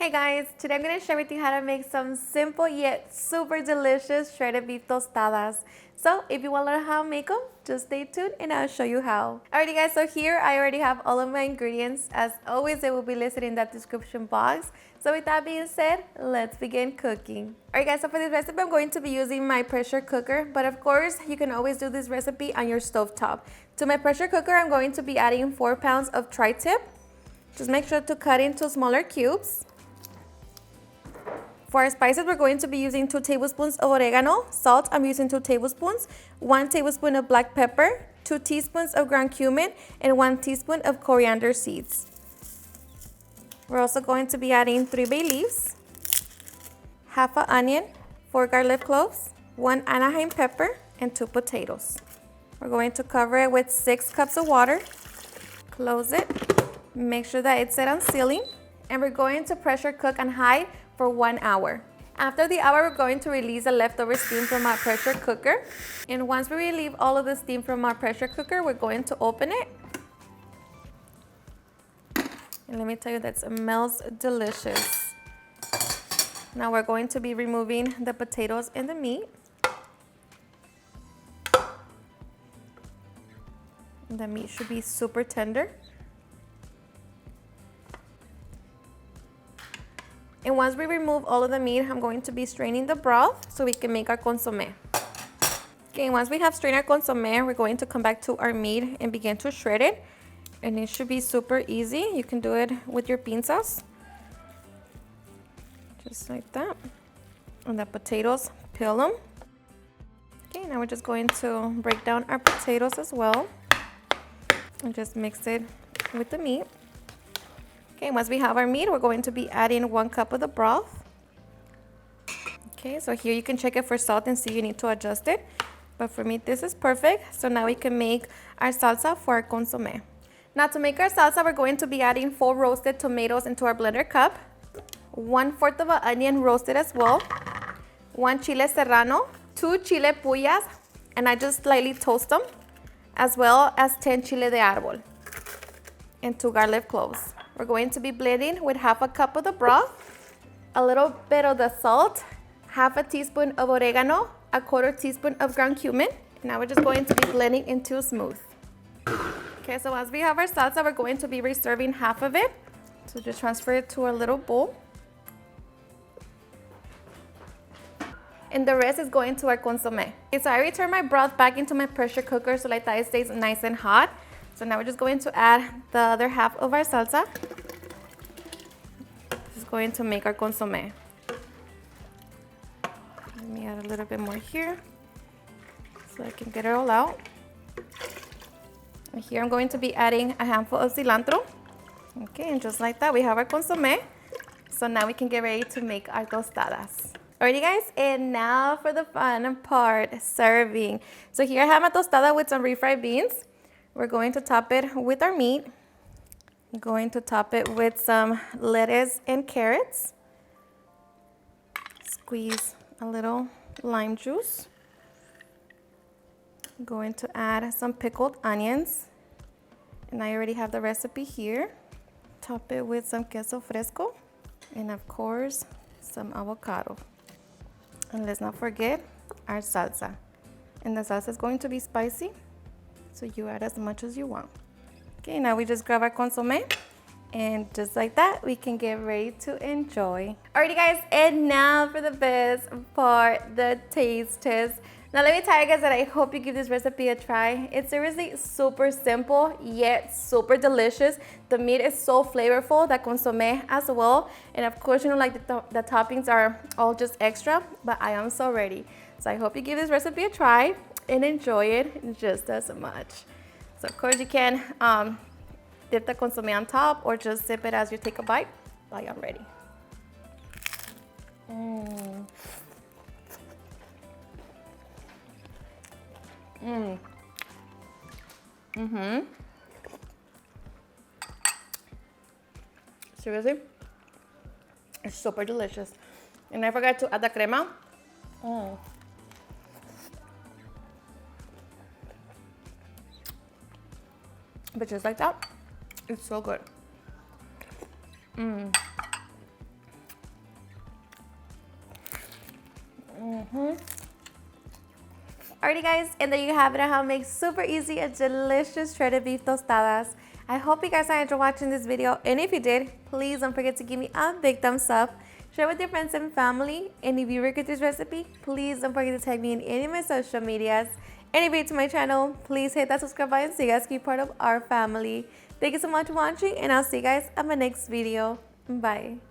Hey guys, today I'm going to share with you how to make some simple yet super delicious shredded beef tostadas. So if you want to learn how to make them, just stay tuned and I'll show you how. Alrighty guys, so here I already have all of my ingredients. As always, they will be listed in that description box. So with that being said, let's begin cooking. Alright guys, so for this recipe I'm going to be using my pressure cooker, but of course you can always do this recipe on your stovetop. To my pressure cooker I'm going to be adding 4 pounds of tri-tip. Just make sure to cut into smaller cubes. For our spices, we're going to be using 2 tablespoons of oregano. Salt, I'm using 2 tablespoons. 1 tablespoon of black pepper, 2 teaspoons of ground cumin, and 1 teaspoon of coriander seeds. We're also going to be adding 3 bay leaves, half an onion, 4 garlic cloves, 1 Anaheim pepper, and 2 potatoes. We're going to cover it with 6 cups of water. Close it. Make sure that it's set on sealing. And we're going to pressure cook on high for 1 hour. After the hour, we're going to release the leftover steam from our pressure cooker. And once we relieve all of the steam from our pressure cooker, we're going to open it. And let me tell you, that smells delicious. Now we're going to be removing the potatoes and the meat. The meat should be super tender. And once we remove all of the meat, I'm going to be straining the broth so we can make our consommé. Okay, once we have strained our consommé, we're going to come back to our meat and begin to shred it. And it should be super easy. You can do it with your pinzas. Just like that. And the potatoes, peel them. Okay, now we're just going to break down our potatoes as well. And just mix it with the meat. Okay, once we have our meat, we're going to be adding 1 cup of the broth. Okay, so here you can check it for salt and see if you need to adjust it. But for me, this is perfect. So now we can make our salsa for our consommé. Now to make our salsa, we're going to be adding 4 roasted tomatoes into our blender cup. 1/4 of an onion roasted as well. 1 chile serrano. 2 chile puyas, and I just slightly toast them. As well as 10 chile de árbol. And 2 garlic cloves. We're going to be blending with 1/2 cup of the broth, a little bit of the salt, 1/2 teaspoon of oregano, 1/4 teaspoon of ground cumin. Now we're just going to be blending into smooth. Okay, so as we have our salsa, we're going to be reserving half of it. So just transfer it to a little bowl. And the rest is going to our consommé. Okay, so I return my broth back into my pressure cooker so like that it stays nice and hot. So now we're just going to add the other half of our salsa. This is going to make our consommé. Let me add a little bit more here so I can get it all out. And here I'm going to be adding a handful of cilantro. Okay, and just like that, we have our consommé. So now we can get ready to make our tostadas. Alrighty guys, and now for the fun part, serving. So here I have my tostada with some refried beans. We're going to top it with our meat. I'm going to top it with some lettuce and carrots. Squeeze a little lime juice. I'm going to add some pickled onions. And I already have the recipe here. Top it with some queso fresco. And of course, some avocado. And let's not forget our salsa. And the salsa is going to be spicy. So you add as much as you want. Okay, now we just grab our consommé. And just like that, we can get ready to enjoy. Alrighty guys, and now for the best part, the taste test. Now let me tell you guys that I hope you give this recipe a try. It's seriously super simple, yet super delicious. The meat is so flavorful, the consommé as well. And of course, you know, like the toppings are all just extra, but I am so ready. So I hope you give this recipe a try and enjoy it just as much. So of course you can dip the consommé on top or just sip it as you take a bite. I am ready. Seriously, it's super delicious. And I forgot to add the crema. But just like that, it's so good. Alrighty guys, and there you have it, how to make super easy and delicious shredded beef tostadas. I hope you guys enjoyed watching this video, and if you did, please don't forget to give me a big thumbs up. Share with your friends and family, and if you regret this recipe, please don't forget to tag me in any of my social medias. And if you're new to my channel, please hit that subscribe button so you guys can be part of our family. Thank you so much for watching, and I'll see you guys on my next video. Bye.